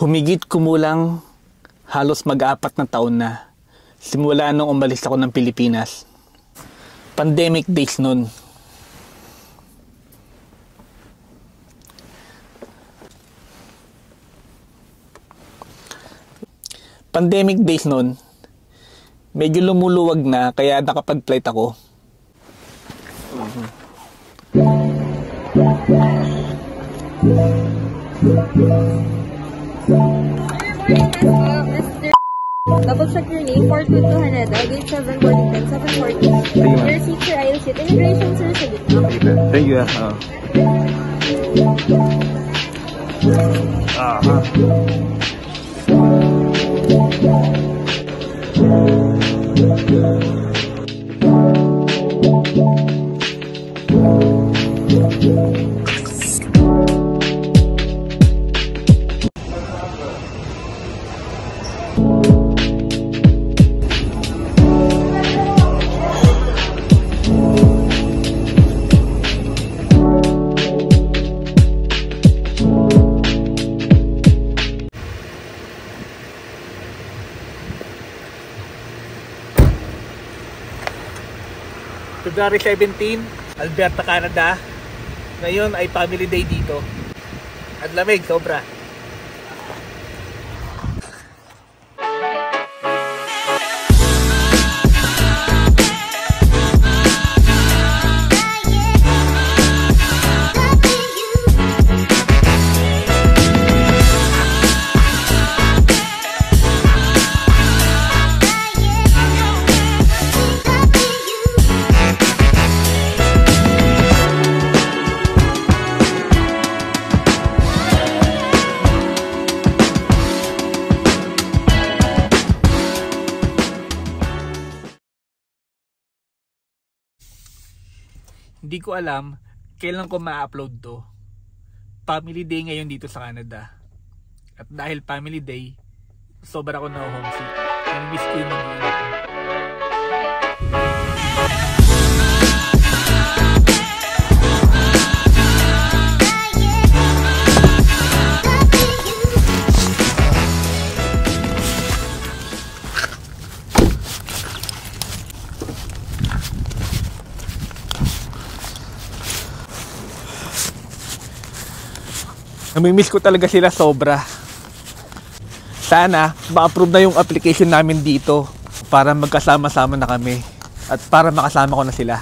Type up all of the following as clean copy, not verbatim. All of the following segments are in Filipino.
Humigit kumulang halos mag-apat na taon na simula nung umalis ako ng Pilipinas. Pandemic days nun. Pandemic days nun, medyo lumuluwag na kaya nakapag-flight ako. Mr. Double check your name, 422 Haneda, gate 7 boarding time, 740. Your seat, sir, aisle seat. Immigration, sir, sa gitna. Thank you. February 17, Alberta, Canada. Ngayon ay family day dito. At lamig, sobra. Hindi ko alam kailan ko ma-upload to. Family day ngayon dito sa Canada. At dahil family day, sobra ako na-homesick. Namiss ko yung mag-iingat ko. Namimiss ko talaga sila sobra. Sana ma-approve na yung application namin dito para magkasama-sama na kami at para makasama ko na sila.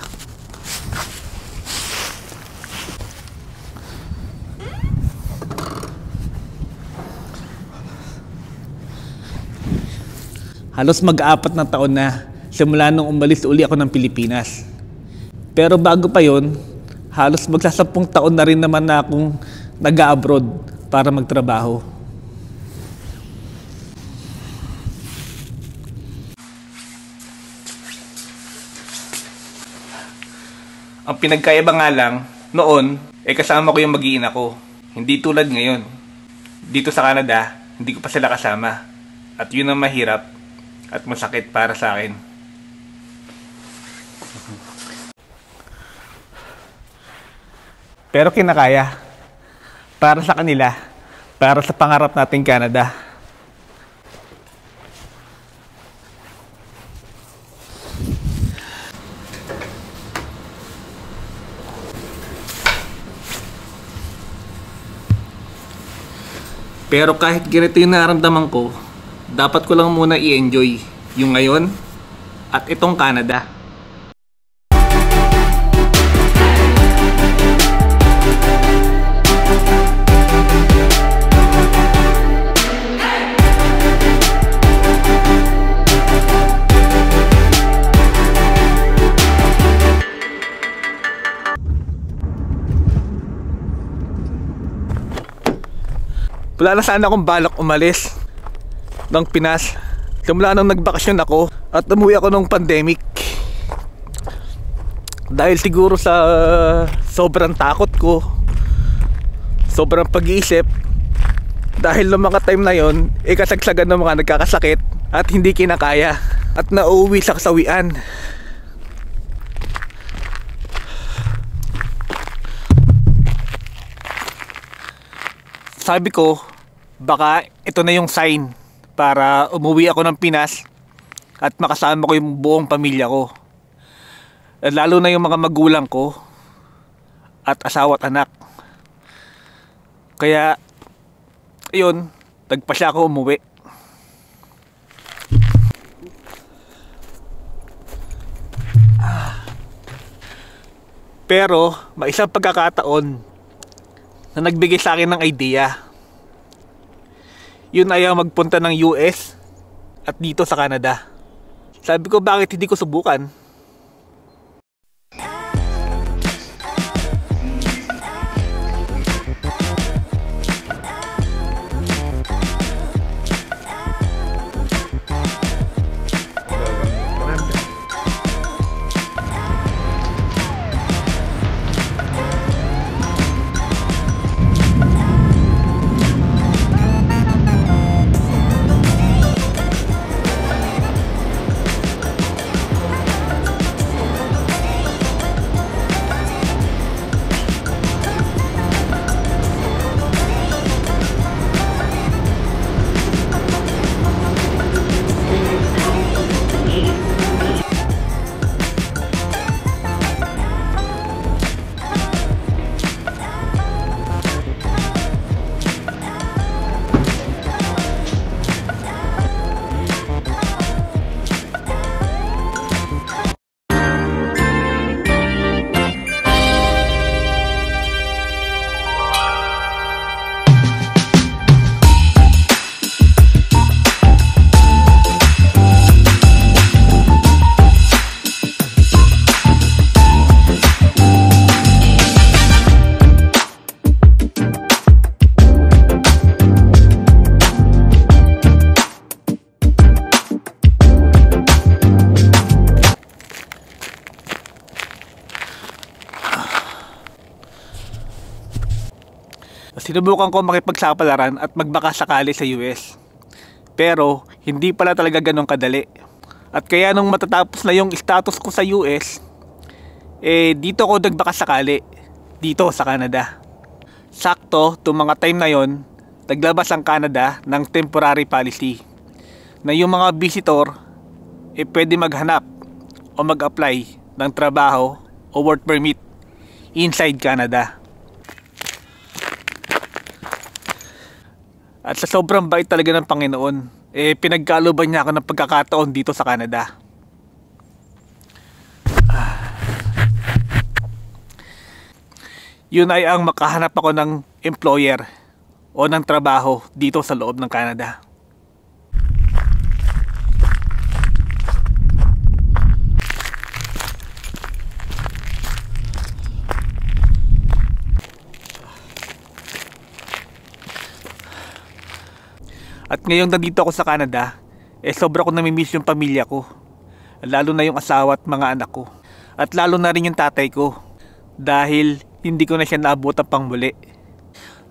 Halos mag-apat na taon na simula nung umalis uli ako ng Pilipinas. Pero bago pa yon, halos magsasampung taon na rin naman na akong nag-abroad para magtrabaho. Ang pinagkaiba nga lang, noon, kasama ko yung mag-iina ko. Hindi tulad ngayon. Dito sa Canada, hindi ko pa sila kasama. At yun ang mahirap at masakit para sa akin. Pero kinakaya. Para sa kanila, para sa pangarap nating Canada. Pero kahit ganito yung nararamdaman ko, dapat ko lang muna i-enjoy yung ngayon at itong Canada. Wala na sana akong balak umalis ng Pinas simula nung nagbakasyon ako at umuwi ako nung pandemic. Dahil siguro sa sobrang takot ko, sobrang pag-iisip, dahil noong mga time na yon, kasagsagan ng mga nagkakasakit at hindi kinakaya at nauuwi sa kasawian. Sabi ko, baka ito na yung sign para umuwi ako ng Pinas at makasama ko yung buong pamilya ko. Lalo na yung mga magulang ko at asawa at anak. Kaya, ayun, nagpasya ako umuwi. Pero, may isang pagkakataon na nagbigay sa akin ng idea. Yun ay ang magpunta ng US at dito sa Canada. Sabi ko, bakit hindi ko subukan? Sinubukan ko makipagsapalaran at magbaka sakali sa US. Pero hindi pala talaga ganun kadali. At kaya nung matatapos na yung status ko sa US, dito ko nagbaka sakali, dito sa Canada. Sakto, itong mga time na yon, naglabas ang Canada ng temporary policy na yung mga visitor pwede maghanap o mag-apply ng trabaho o work permit inside Canada. At sa sobrang bait talaga ng Panginoon, pinagkaluban niya ako ng pagkakataon dito sa Canada. Yun ay ang makahanap ako ng employer o ng trabaho dito sa loob ng Canada. At ngayong nandito ako sa Canada, sobra ko namimiss yung pamilya ko. Lalo na yung asawa at mga anak ko. At lalo na rin yung tatay ko. Dahil hindi ko na siya naabutan pang muli.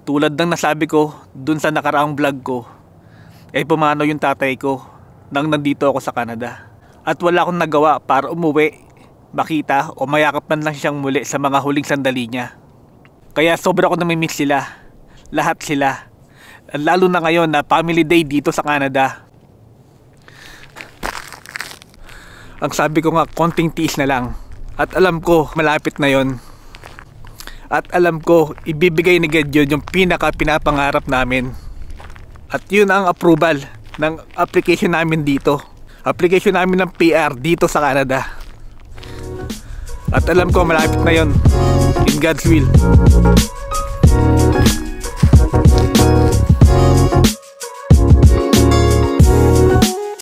Tulad ng nasabi ko dun sa nakaraang vlog ko, pumanaw yung tatay ko nang nandito ako sa Canada. At wala akong nagawa para umuwi, makita o mayakap man lang siyang muli sa mga huling sandali niya. Kaya sobra ko namimiss sila. Lahat sila. Lalo na ngayon na family day dito sa Canada. Ang sabi ko nga, konting tiis na lang. At alam ko, malapit na yon. At alam ko, ibibigay ni God yun yung pinaka-pinapangarap namin. At yun ang approval ng application namin dito. Application namin ng PR dito sa Canada. At alam ko, malapit na yon. In God's will.